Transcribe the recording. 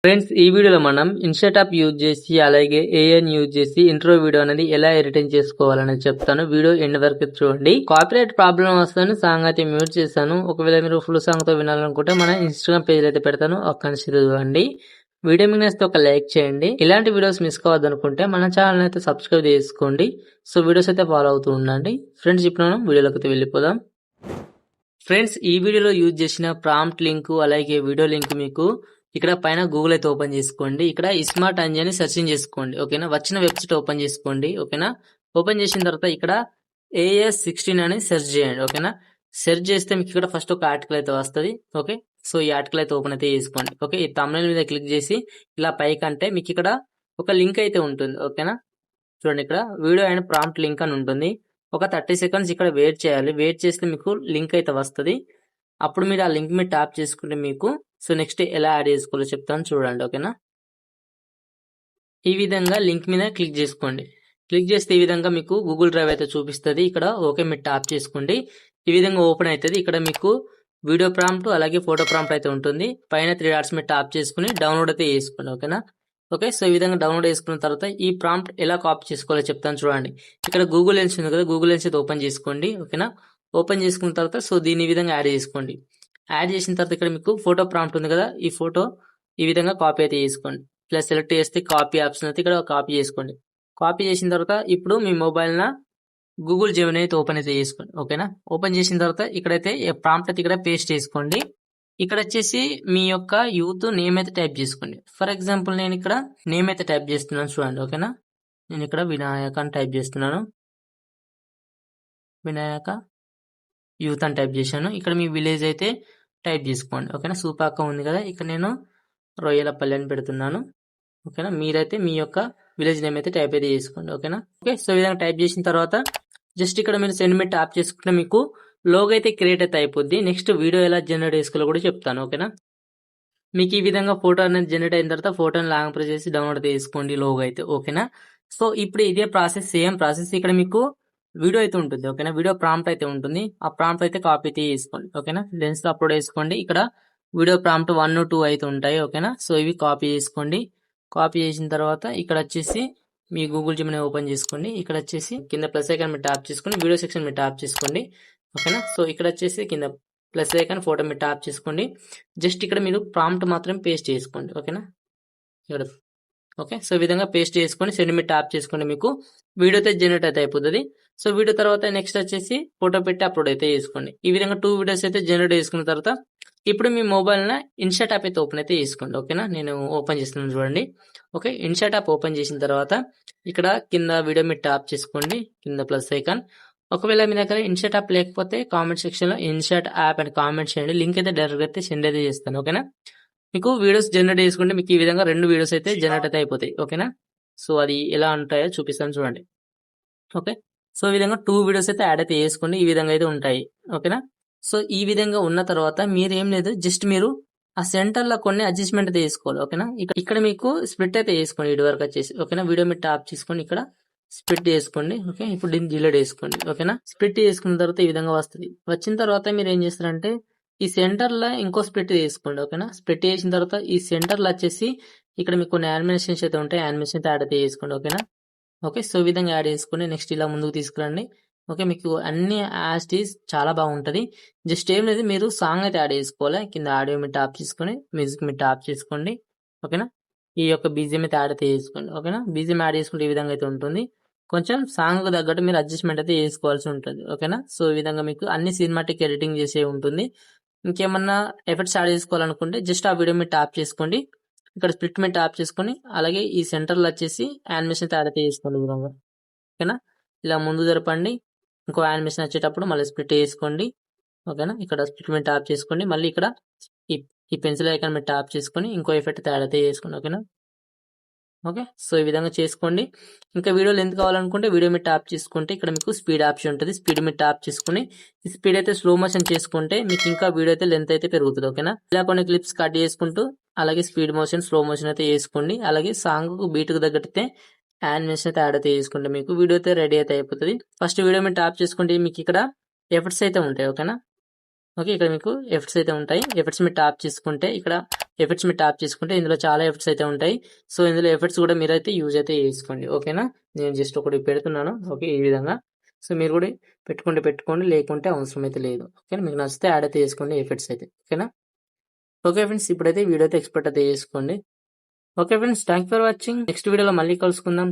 Friends, ఈ వీడియోలో మనం ఇన్‌స్టా టాప్ యూజ్ చేసి అలాగే ఏఐని యూజ్ చేసి ఇంట్రో వీడియో అనేది ఎలా ఎడిటింగ్ చేసుకోవాలనేది చెప్తాను. వీడియో ఎండ్ వరకు చూడండి. కాపీరైట్ ప్రాబ్లం వస్తదని సాంగ్ అయితే మ్యూట్ చేశాను. ఒకవేళ మీరు ఫుల్ సాంగ్ తో వినాలనుకుంటే మన ఇన్‌స్టాగ్రామ్ పేజ్ అయితే పెడతాను. ఒక్కసారి చూడండి. వీడియో మీకు నచ్చితే ఒక లైక్ చేయండి. ఇలాంటి వీడియోస్ మిస్ కావద్దనుకుంటే మన ఛానల్ అయితే సబ్స్క్రైబ్ చేసుకోండి. సో వీడియోస్ అయితే ఫాలో అవుతూ ఉండండి. ఫ్రెండ్స్, ఇప్పుడు మనం వీడియోలోకి అయితే వెళ్ళిపోదాం. ఫ్రెండ్స్, ఈ వీడియోలో యూజ్ చేసిన ప్రాంప్ట్ లింక్ అలాగే వీడియో లింక్ మీకు ఇక్కడ పైన గూగుల్ అయితే ఓపెన్ చేసుకోండి. ఇక్కడ ఇస్మార్ట్ అంజి అని సెర్చింగ్ చేసుకోండి. ఓకేనా, వచ్చిన వెబ్సైట్ ఓపెన్ చేసుకోండి. ఓకేనా, ఓపెన్ చేసిన తర్వాత ఇక్కడ AS16 అని సెర్చ్ చేయండి. ఓకేనా, సెర్చ్ చేస్తే మీకు ఇక్కడ ఫస్ట్ ఒక ఆర్టికల్ అయితే వస్తుంది. ఓకే, సో ఈ ఆర్టికల్ అయితే ఓపెన్ అయితే చేసుకోండి. ఓకే, ఈ thumbnail మీద క్లిక్ చేసి ఇలా పైకి అంటే మీకు ఇక్కడ ఒక లింక్ అయితే ఉంటుంది. ఓకేనా, చూడండి, ఇక్కడ వీడియో అండ్ ప్రాంప్ట్ లింక్ అని ఉంటుంది. ఒక 30 సెకండ్స్ ఇక్కడ వెయిట్ చేయాలి. వెయిట్ చేస్తే మీకు లింక్ అయితే వస్తుంది. అప్పుడు మీరు ఆ లింక్ మీద ట్యాప్ చేసుకుంటే మీకు సో నెక్స్ట్ ఎలా యాడ్ చేసుకోవాలో చెప్తాను, చూడండి. ఓకేనా, ఈ విధంగా లింక్ మీద క్లిక్ చేసుకోండి. క్లిక్ చేస్తే ఈ విధంగా మీకు గూగుల్ డ్రైవ్ అయితే చూపిస్తుంది. ఇక్కడ ఓకే మీరు ట్యాప్ చేసుకోండి. ఈ విధంగా ఓపెన్ అవుతుంది. ఇక్కడ మీకు వీడియో ప్రాంప్ట్ అలాగే ఫోటో ప్రాంప్ట్ అయితే ఉంటుంది. పైన 3 డాట్స్ మీద ట్యాప్ చేసుకుని డౌన్లోడ్ అయితే చేసుకోండి. ఓకేనా, ఓకే, సో ఈ విధంగా డౌన్లోడ్ చేసుకున్న తర్వాత ఈ ప్రాంప్ట్ ఎలా కాపీ చేసుకోవాలో చెప్తాను, చూడండి. ఇక్కడ గూగుల్ లెన్స్ ఉంది కదా, గూగుల్ లెన్స్ అయితే ఓపెన్ చేసుకోండి. ఓకేనా, ఓపెన్ చేసుకున్న తర్వాత సో దీని ఈ విధంగా యాడ్ చేసుకోండి. యాడ్ చేసిన తర్వాత ఇక్కడ మీకు ఫోటో ప్రాంప్ట్ ఉంది కదా, ఈ ఫోటో ఈ విధంగా కాపీ అయితే చేసుకోండి. ప్లస్ సెలెక్ట్ చేస్తే కాపీ ఆప్షన్ అయితే ఇక్కడ కాపీ చేసుకోండి. కాపీ చేసిన తర్వాత ఇప్పుడు మీ మొబైల్ గూగుల్ జెమిని అయితే ఓపెన్ అయితే చేసుకోండి. ఓకేనా, ఓపెన్ చేసిన తర్వాత ఇక్కడైతే ప్రాంప్ట్ అయితే ఇక్కడ పేస్ట్ చేసుకోండి. ఇక్కడ వచ్చేసి మీ యొక్క యూత్ నేమ్ అయితే టైప్ చేసుకోండి. ఫర్ ఎగ్జాంపుల్ నేను ఇక్కడ నేమ్ అయితే టైప్ చేస్తున్నాను, చూడండి. ఓకేనా, నేను ఇక్కడ వినాయక అని టైప్ చేస్తున్నాను. వినాయక యూత్ అని టైప్ చేశాను. ఇక్కడ మీ విలేజ్ అయితే టైప్ చేసుకోండి. ఓకేనా, సూపాక ఉంది కదా, ఇక్కడ నేను రొయ్యలపల్లి అని పెడుతున్నాను. ఓకేనా, మీరైతే మీ యొక్క విలేజ్ నేమ్ అయితే టైప్ అయితే చేసుకోండి. ఓకేనా, ఓకే, సో ఈ విధంగా టైప్ చేసిన తర్వాత జస్ట్ ఇక్కడ మీరు సెండ్ మీద ట్యాప్ చేసుకుంటే మీకు లోగో అయితే క్రియేట్ అయితే అయిపోద్ది. నెక్స్ట్ వీడియో ఎలా జనరేట్ చేసుకోవాలో కూడా చెప్తాను. ఓకేనా, మీకు ఈ విధంగా ఫోటో అనేది జనరేట్ అయిన తర్వాత ఫోటోని లాంగ్ ప్రెస్ చేసి డౌన్లోడ్ చేసుకోండి లోగో అయితే. ఓకేనా, సో ఇప్పుడు ఇదే ప్రాసెస్, సేమ్ ప్రాసెస్ ఇక్కడ మీకు వీడియో అయితే ఉంటుంది. ఓకేనా, వీడియో ప్రాంప్ట్ అయితే ఉంటుంది. ఆ ప్రాంప్ట్ అయితే కాపీ అయితే చేసుకోండి. ఓకేనా, లెన్స్ లో అప్లోడ్ చేసుకోండి. ఇక్కడ వీడియో ప్రాంప్ట్ 1, 2 అయితే ఉంటాయి. ఓకేనా, సో ఇవి కాపీ చేసుకోండి. కాపీ చేసిన తర్వాత ఇక్కడ వచ్చేసి మీ గూగుల్ జిమ్ ఓపెన్ చేసుకోండి. ఇక్కడ వచ్చేసి కింద ప్లస్ ఐకాన్ మీద ట్యాప్ చేసుకోండి. వీడియో సెక్షన్ మీద ట్యాప్ చేసుకోండి. ఓకేనా, సో ఇక్కడ వచ్చేసి కింద ప్లస్ ఐకాన్ ఫోటో మీద ట్యాప్ చేసుకోండి. జస్ట్ ఇక్కడ మీరు ప్రాంప్ట్ మాత్రం పేస్ట్ చేసుకోండి. ఓకేనా, ఇక్కడ ఓకే, సో ఈ విధంగా పేస్ట్ చేసుకొని సెండ్ మీద ట్యాప్ చేసుకోండి. మీకు వీడియో అయితే జనరేట్ అయితే అయిపోతుంది. సో వీడియో తర్వాత నెక్స్ట్ వచ్చేసి ఫోటో పెట్టి అప్లోడ్ అయితే చేసుకోండి. ఈ విధంగా 2 వీడియోస్ అయితే జనరేట్ చేసుకున్న తర్వాత ఇప్పుడు మీ మొబైల్ ఇన్స్టా యాప్ అయితే ఓపెన్ అయితే చేసుకోండి. ఓకేనా, నేను ఓపెన్ చేస్తున్నాను, చూడండి. ఓకే, ఇన్స్టా యాప్ ఓపెన్ చేసిన తర్వాత ఇక్కడ కింద వీడియో మీద ట్యాప్ చేసుకోండి. కింద ప్లస్ ఐకాన్. ఒకవేళ మీ దగ్గర ఇన్స్టా యాప్ లేకపోతే కామెంట్ సెక్షన్ లో ఇన్స్టా యాప్ అని కామెంట్ చేయండి. లింక్ అయితే డైరెక్ట్ అయితే సెండ్ అయితే చేస్తాను. ఓకేనా, మీకు వీడియోస్ జనరేట్ చేసుకుంటే మీకు ఈ విధంగా 2 వీడియోస్ అయితే జనరేట్ అయితే అయిపోతాయి. ఓకేనా, సో అది ఎలా ఉంటాయో చూపిస్తాను, చూడండి. ఓకే, సో ఈ విధంగా 2 వీడియోస్ అయితే యాడ్ అయితే చేసుకోండి. ఈ విధంగా అయితే ఉంటాయి. ఓకేనా, సో ఈ విధంగా ఉన్న తర్వాత మీరు ఏం లేదు, జస్ట్ మీరు ఆ సెంటర్ లో కొన్ని అడ్జస్ట్మెంట్ అయితే చేసుకోవాలి. ఓకేనా, ఇక్కడ మీకు స్ప్లిట్ అయితే చేసుకోండి. ఇటు వరకు వచ్చేసి ఓకేనా, వీడియో మీద టాప్ చేసుకొని ఇక్కడ స్ప్లిట్ చేసుకోండి. ఓకే, ఇప్పుడు దీన్ని డిలీట్ చేసుకోండి. ఓకేనా, స్ప్లిట్ చేసుకున్న తర్వాత ఈ విధంగా వస్తుంది. వచ్చిన తర్వాత మీరు ఏం చేస్తారంటే ఈ సెంటర్ లో ఇంకో స్ప్లిట్ తీసుకోండి. ఓకేనా, స్ప్లిట్ చేసిన తర్వాత ఈ సెంటర్ లో వచ్చేసి ఇక్కడ మీకు కొన్ని యానిమేషన్స్ అయితే ఉంటాయి. యానిమేషన్ అయితే యాడ్ అయితే చేసుకోండి. ఓకేనా, ఓకే, సో ఈ విధంగా యాడ్ చేసుకుని నెక్స్ట్ ఇలా ముందుకు తీసుకురండి. ఓకే, మీకు అన్ని యాస్టీస్ చాలా బాగుంటుంది. జస్ట్ ఏం లేదు, మీరు సాంగ్ అయితే యాడ్ చేసుకోవాలి. కింద ఆడియో మీద టాప్ చేసుకొని మ్యూజిక్ మీద టాప్ చేసుకోండి. ఓకేనా, ఈ యొక్క బీజిఎం అయితే యాడ్ అయితే చేసుకోండి. ఓకేనా, బీజిఎం యాడ్ చేసుకుంటే ఈ విధంగా అయితే ఉంటుంది. కొంచెం సాంగ్ తగ్గట్టు మీరు అడ్జస్ట్మెంట్ అయితే చేసుకోవాల్సి ఉంటుంది. ఓకేనా, సో ఈ విధంగా మీకు అన్ని సినిమాటిక్ ఎడిటింగ్ చేసే ఉంటుంది. ఇంకేమన్నా ఎఫెక్ట్స్ యాడ్ చేసుకోవాలనుకుంటే జస్ట్ ఆ వీడియో మీద ట్యాప్ చేసుకోండి. ఇక్కడ స్ప్లిట్ మీద ట్యాప్ చేసుకొని అలాగే ఈ సెంటర్లో వచ్చేసి యానిమేషన్ అయితే యాడ్ అయితే చేసుకోండి. ఈ విధంగా ఓకేనా, ఇలా ముందు జరపండి. ఇంకో యానిమేషన్ వచ్చేటప్పుడు మళ్ళీ స్ప్లిట్ చేసుకోండి. ఓకేనా, ఇక్కడ స్ప్లిట్ మీద ట్యాప్ చేసుకోండి. మళ్ళీ ఇక్కడ ఈ పెన్సిల్ ఐకాన్ మీద ట్యాప్ చేసుకొని ఇంకో ఎఫెక్ట్ అయితే యాడ్ అయితే చేసుకోండి. ఓకేనా, ఓకే, సో ఈ విధంగా చేసుకోండి. ఇంకా వీడియోలు ఎంత కావాలనుకుంటే వీడియో మీద ట్యాప్ చేసుకుంటే ఇక్కడ మీకు స్పీడ్ ఆప్షన్ ఉంటుంది. స్పీడ్ మీద ట్యాప్ చేసుకుని ఈ స్పీడ్ అయితే స్లో మోషన్ చేసుకుంటే మీకు ఇంకా వీడియో అయితే లెంత్ అయితే పెరుగుతుంది. ఓకేనా, ఇలా కొన్ని క్లిప్స్ కట్ చేసుకుంటూ అలాగే స్పీడ్ మోషన్ స్లో మోషన్ అయితే వేసుకోండి. అలాగే సాంగ్ కు బీట్ కు తగ్గట్టు యానిమేషన్ అయితే యాడ్ అయితే చేసుకుంటే మీకు వీడియో అయితే రెడీ అయితే అయిపోతుంది. ఫస్ట్ వీడియో మీద ట్యాప్ చేసుకుంటే మీకు ఇక్కడ ఎఫర్ట్స్ అయితే ఉంటాయి. ఓకేనా, ఓకే, ఇక్కడ మీకు ఎఫర్ట్స్ అయితే ఉంటాయి. ఎఫర్ట్స్ మీద ట్యాప్ చేసుకుంటే ఇక్కడ ఎఫెక్ట్స్ మీద ట్యాప్ చేసుకుంటే ఇందులో చాలా ఎఫెక్ట్స్ అయితే ఉంటాయి. సో ఇందులో ఎఫెక్ట్స్ కూడా మీరైతే యూజ్ అయితే చేసుకోండి. ఓకేనా, నేను జస్ట్ ఒకటి పెడుతున్నాను. ఓకే, ఈ విధంగా. సో మీరు కూడా పెట్టుకోండి, లేకుంటే అవసరం అయితే లేదు. ఓకేనా, మీకు నచ్చితే యాడ్ అయితే చేసుకోండి ఎఫెక్ట్స్ అయితే. ఓకేనా. ఓకే ఫ్రెండ్స్, ఇప్పుడైతే వీడియో అయితే ఎక్స్పోర్ట్ అయితే చేసుకోండి. Okay friends, thank for watching. Next వీడియోలో మళ్ళీ కలుసుకుందాం.